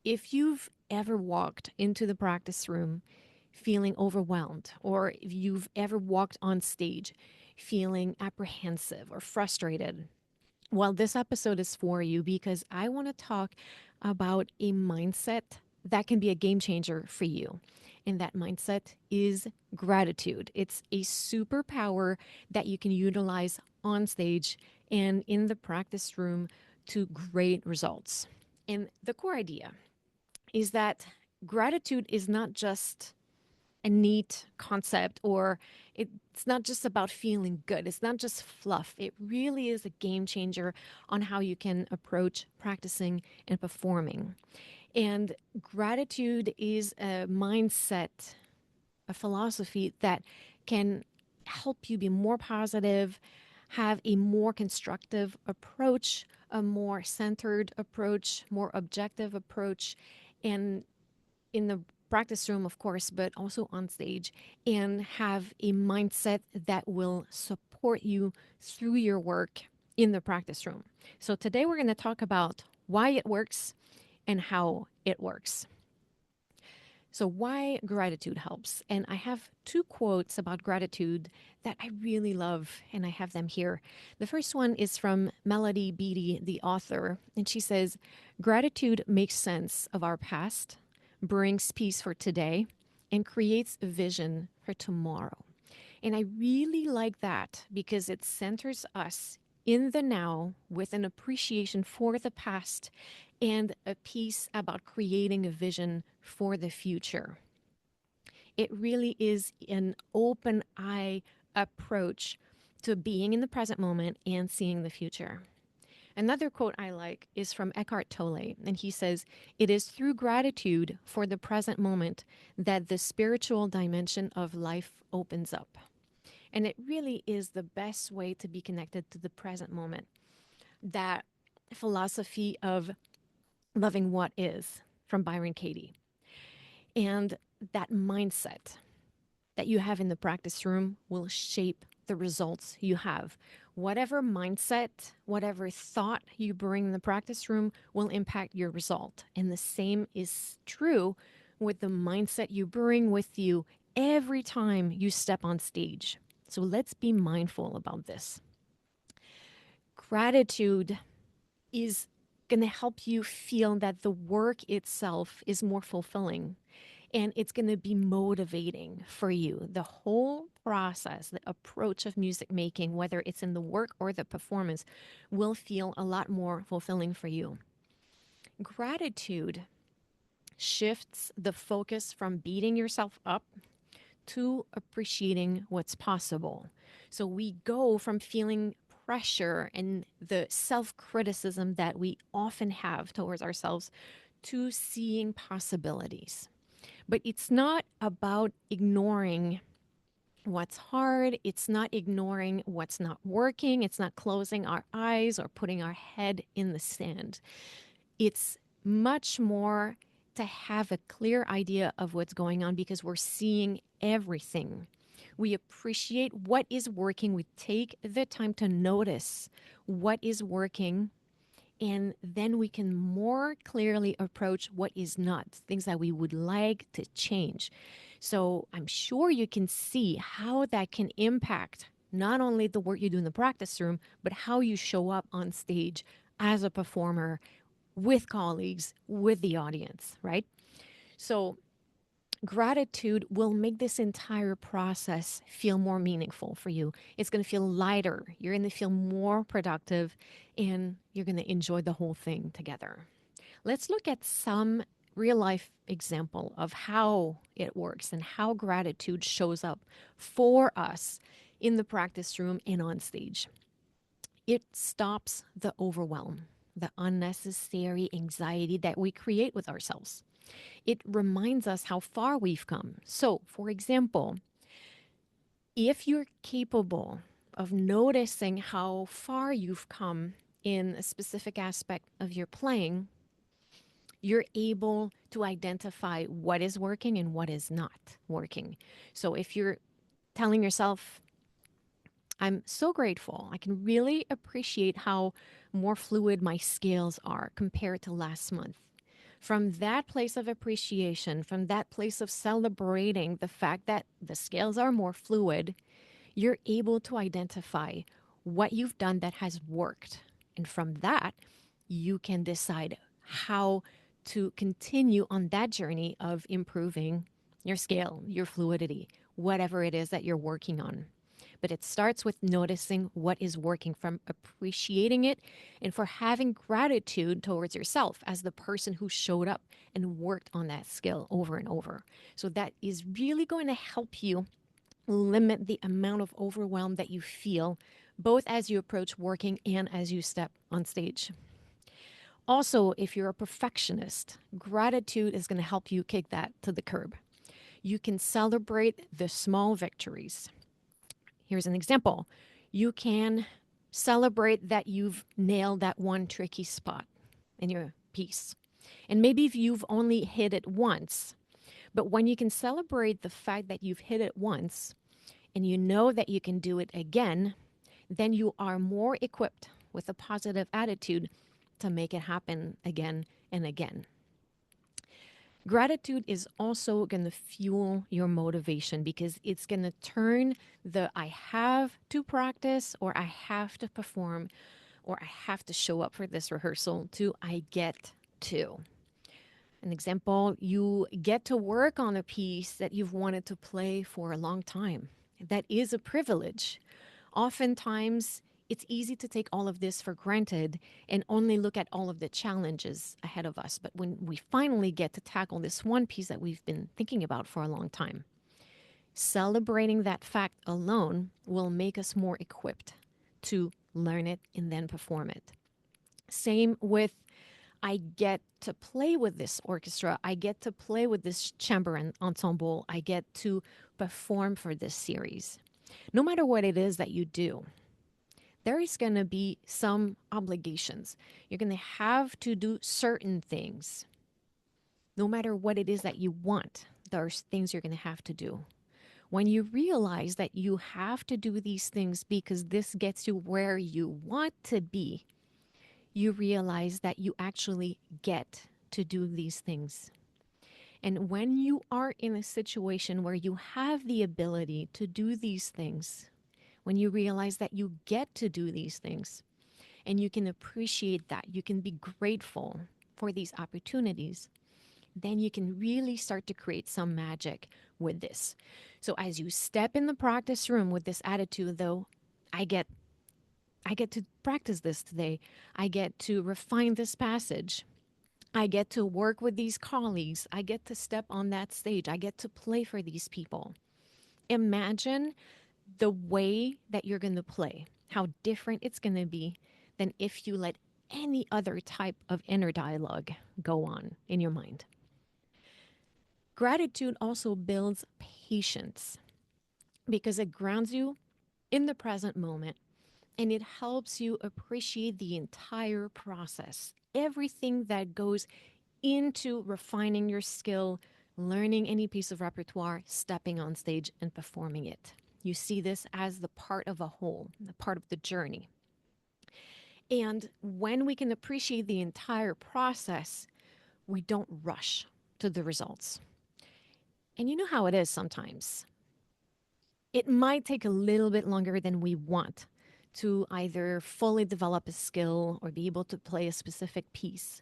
if you've ever walked into the practice room feeling overwhelmed, or if you've ever walked on stage feeling apprehensive or frustrated, well, this episode is for you because I want to talk about a mindset that can be a game changer for you. And that mindset is gratitude. It's a superpower that you can utilize on stage and in the practice room to great results. And the core idea is that gratitude is not just a neat concept, or it's not just about feeling good. It's not just fluff. It really is a game changer on how you can approach practicing and performing. And gratitude is a mindset, a philosophy that can help you be more positive, have a more constructive approach, a more centered approach, more objective approach, and in the practice room, of course, but also on stage, and have a mindset that will support you through your work in the practice room. So today we're going to talk about why it works and how it works. So, why gratitude helps. And I have two quotes about gratitude that I really love, and I have them here. The first one is from Melody Beattie, the author, and she says, "Gratitude makes sense of our past, brings peace for today, and creates a vision for tomorrow." And I really like that because it centers us in the now with an appreciation for the past and a piece about creating a vision for the future. It really is an open eye approach to being in the present moment and seeing the future. Another quote I like is from Eckhart Tolle, and he says, "It is through gratitude for the present moment that the spiritual dimension of life opens up." And it really is the best way to be connected to the present moment. That philosophy of loving what is from Byron Katie. And that mindset that you have in the practice room will shape the results you have. Whatever mindset, whatever thought you bring in the practice room will impact your result. And the same is true with the mindset you bring with you every time you step on stage. So let's be mindful about this. Gratitude is going to help you feel that the work itself is more fulfilling, and it's going to be motivating for you. The whole process, the approach of music making, whether it's in the work or the performance, will feel a lot more fulfilling for you. Gratitude shifts the focus from beating yourself up to appreciating what's possible. So we go from feeling pressure and the self criticism that we often have towards ourselves to seeing possibilities. But it's not about ignoring what's hard. It's not ignoring what's not working. It's not closing our eyes or putting our head in the sand. It's much more to have a clear idea of what's going on because we're seeing everything. We appreciate what is working. We take the time to notice what is working, and then we can more clearly approach what is not, things that we would like to change. So I'm sure you can see how that can impact not only the work you do in the practice room, but how you show up on stage as a performer with colleagues, with the audience, right? So gratitude will make this entire process feel more meaningful for you. It's going to feel lighter. You're going to feel more productive, and you're going to enjoy the whole thing together. Let's look at some real life example of how it works and how gratitude shows up for us in the practice room and on stage. It stops the overwhelm, the unnecessary anxiety that we create with ourselves. It reminds us how far we've come. So, for example, if you're capable of noticing how far you've come in a specific aspect of your playing, you're able to identify what is working and what is not working. So, if you're telling yourself, "I'm so grateful. I can really appreciate how more fluid my scales are compared to last month." From that place of appreciation, from that place of celebrating the fact that the scales are more fluid, you're able to identify what you've done that has worked. And from that, you can decide how to continue on that journey of improving your scale, your fluidity, whatever it is that you're working on. But it starts with noticing what is working, from appreciating it, and for having gratitude towards yourself as the person who showed up and worked on that skill over and over. So that is really going to help you limit the amount of overwhelm that you feel, both as you approach working and as you step on stage. Also, if you're a perfectionist, gratitude is going to help you kick that to the curb. You can celebrate the small victories. Here's an example. You can celebrate that you've nailed that one tricky spot in your piece. And maybe if you've only hit it once, but when you can celebrate the fact that you've hit it once and you know that you can do it again, then you are more equipped with a positive attitude to make it happen again and again. Gratitude is also going to fuel your motivation because it's going to turn the I have to practice, or I have to perform, or I have to show up for this rehearsal to I get to. An example, you get to work on a piece that you've wanted to play for a long time. That is a privilege. Oftentimes, it's easy to take all of this for granted and only look at all of the challenges ahead of us. But when we finally get to tackle this one piece that we've been thinking about for a long time, celebrating that fact alone will make us more equipped to learn it and then perform it. Same with I get to play with this orchestra. I get to play with this chamber ensemble. I get to perform for this series. No matter what it is that you do, there is going to be some obligations. You're going to have to do certain things. No matter what it is that you want, there's things you're going to have to do. When you realize that you have to do these things because this gets you where you want to be, you realize that you actually get to do these things. And when you are in a situation where you have the ability to do these things, when you realize that you get to do these things and you can appreciate that, you can be grateful for these opportunities, then you can really start to create some magic with this. So as you step in the practice room with this attitude, though, I get to practice this today. I get to refine this passage. I get to work with these colleagues. I get to step on that stage. I get to play for these people. Imagine the way that you're going to play, how different it's going to be than if you let any other type of inner dialogue go on in your mind. Gratitude also builds patience because it grounds you in the present moment and it helps you appreciate the entire process, everything that goes into refining your skill, learning any piece of repertoire, stepping on stage and performing it. You see this as the part of a whole, the part of the journey. And when we can appreciate the entire process, we don't rush to the results. And you know how it is sometimes. It might take a little bit longer than we want to either fully develop a skill or be able to play a specific piece.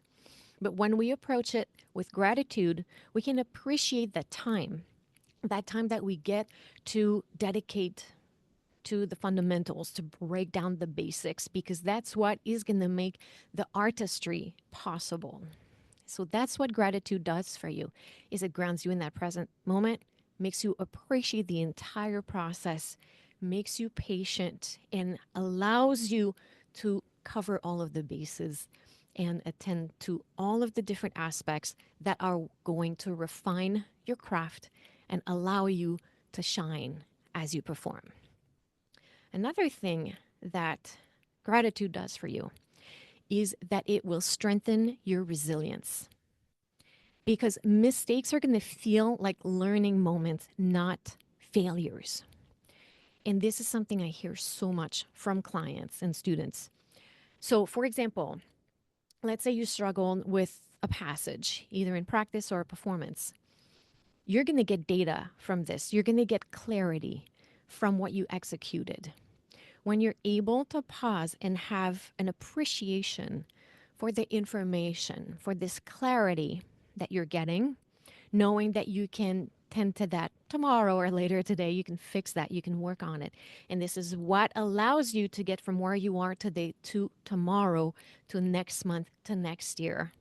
But when we approach it with gratitude, we can appreciate that time that we get to dedicate to the fundamentals, to break down the basics, because that's what is going to make the artistry possible. So that's what gratitude does for you, is it grounds you in that present moment, makes you appreciate the entire process, makes you patient, and allows you to cover all of the bases and attend to all of the different aspects that are going to refine your craft and allow you to shine as you perform. Another thing that gratitude does for you is that it will strengthen your resilience, because mistakes are going to feel like learning moments, not failures. And this is something I hear so much from clients and students. So, for example, let's say you struggle with a passage, either in practice or performance, you're going to get data from this. You're going to get clarity from what you executed. When you're able to pause and have an appreciation for the information, for this clarity that you're getting, knowing that you can tend to that tomorrow or later today, you can fix that, you can work on it. And this is what allows you to get from where you are today to tomorrow to next month to next year.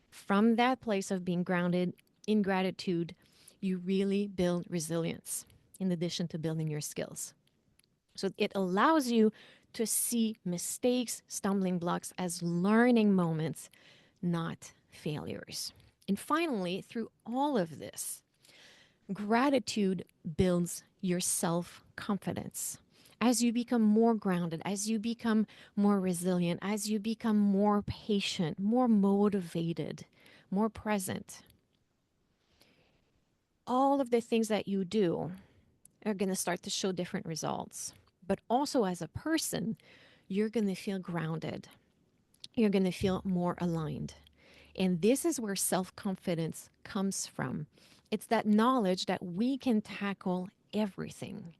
From that place of being grounded in gratitude, you really build resilience in addition to building your skills. So it allows you to see mistakes, stumbling blocks as learning moments, not failures. And finally, through all of this, gratitude builds your self confidence. As you become more grounded, as you become more resilient, as you become more patient, more motivated, more present, all of the things that you do are going to start to show different results. But also, as a person, you're going to feel grounded. You're going to feel more aligned. And this is where self confidence comes from. It's that knowledge that we can tackle everything.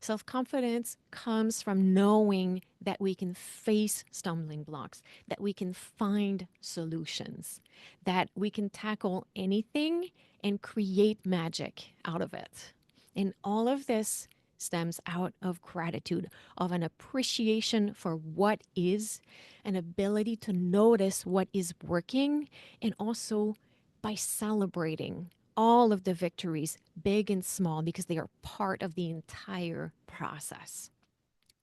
Self confidence comes from knowing that we can face stumbling blocks, that we can find solutions, that we can tackle anything and create magic out of it. And all of this stems out of gratitude, of an appreciation for what is, an ability to notice what is working, and also by celebrating all of the victories, big and small, because they are part of the entire process.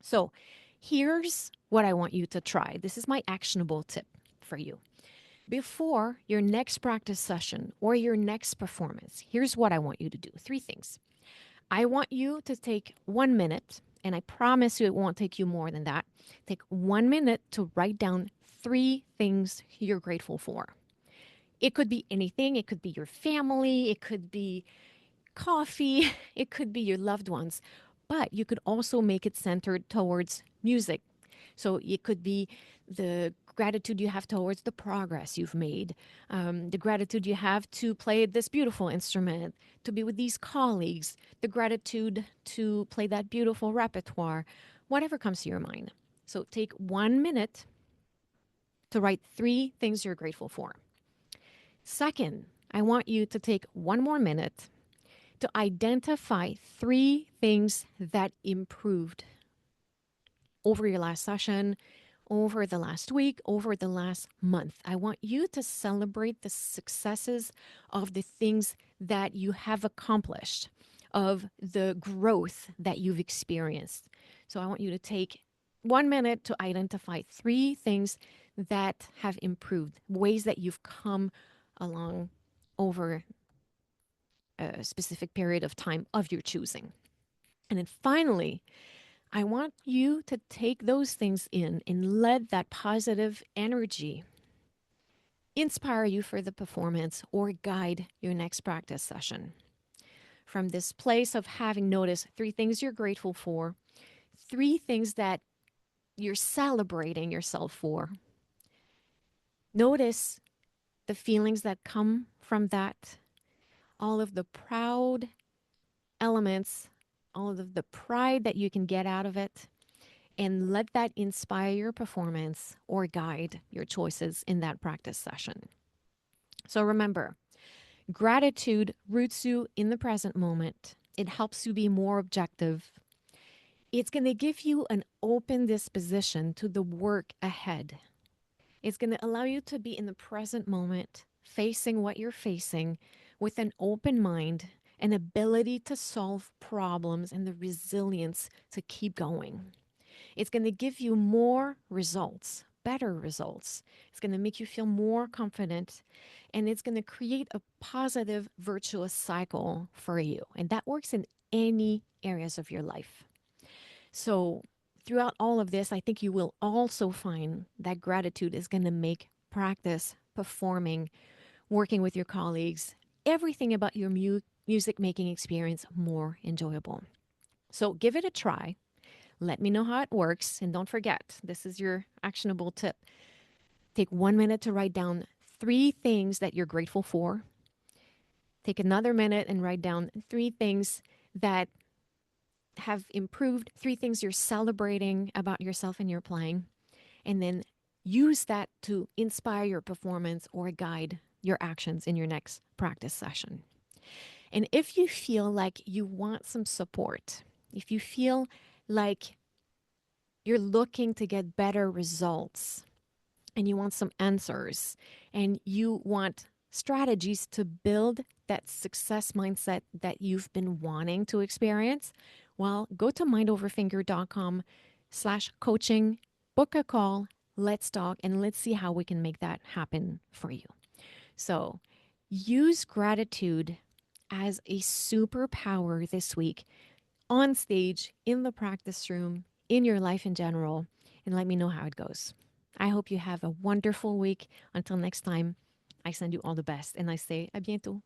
So, here's what I want you to try. This is my actionable tip for you. Before your next practice session or your next performance, here's what I want you to do. Three things. I want you to take 1 minute, and I promise you it won't take you more than that. Take 1 minute to write down three things you're grateful for. It could be anything. It could be your family. It could be coffee. It could be your loved ones. But you could also make it centered towards music. So it could be the gratitude you have towards the progress you've made, the gratitude you have to play this beautiful instrument, to be with these colleagues, the gratitude to play that beautiful repertoire, whatever comes to your mind. So take 1 minute to write three things you're grateful for. Second, I want you to take one more minute to identify three things that improved over your last session, over the last week, over the last month. I want you to celebrate the successes of the things that you have accomplished, of the growth that you've experienced. So I want you to take 1 minute to identify three things that have improved, ways that you've come along over a specific period of time of your choosing. And then finally, I want you to take those things in and let that positive energy inspire you for the performance or guide your next practice session. From this place of having noticed three things you're grateful for, three things that you're celebrating yourself for, notice the feelings that come from that, all of the proud elements, all of the pride that you can get out of it, and let that inspire your performance or guide your choices in that practice session. So remember, gratitude roots you in the present moment. It helps you be more objective. It's going to give you an open disposition to the work ahead. It's going to allow you to be in the present moment, facing what you're facing with an open mind, an ability to solve problems, and the resilience to keep going. It's going to give you more results, better results. It's going to make you feel more confident, and it's going to create a positive, virtuous cycle for you. And that works in any areas of your life. So, throughout all of this, I think you will also find that gratitude is going to make practice, performing, working with your colleagues, everything about your music making experience more enjoyable. So, give it a try. Let me know how it works. And don't forget, this is your actionable tip. Take 1 minute to write down three things that you're grateful for. Take another minute and write down three things that have improved, three things you're celebrating about yourself and your playing, and then use that to inspire your performance or guide your actions in your next practice session. And if you feel like you want some support, if you feel like you're looking to get better results and you want some answers and you want strategies to build that success mindset that you've been wanting to experience, well, go to mindoverfinger.com/coaching, book a call, let's talk, and let's see how we can make that happen for you. So use gratitude as a superpower this week on stage, in the practice room, in your life in general, and let me know how it goes. I hope you have a wonderful week. Until next time, I send you all the best and I say à bientôt.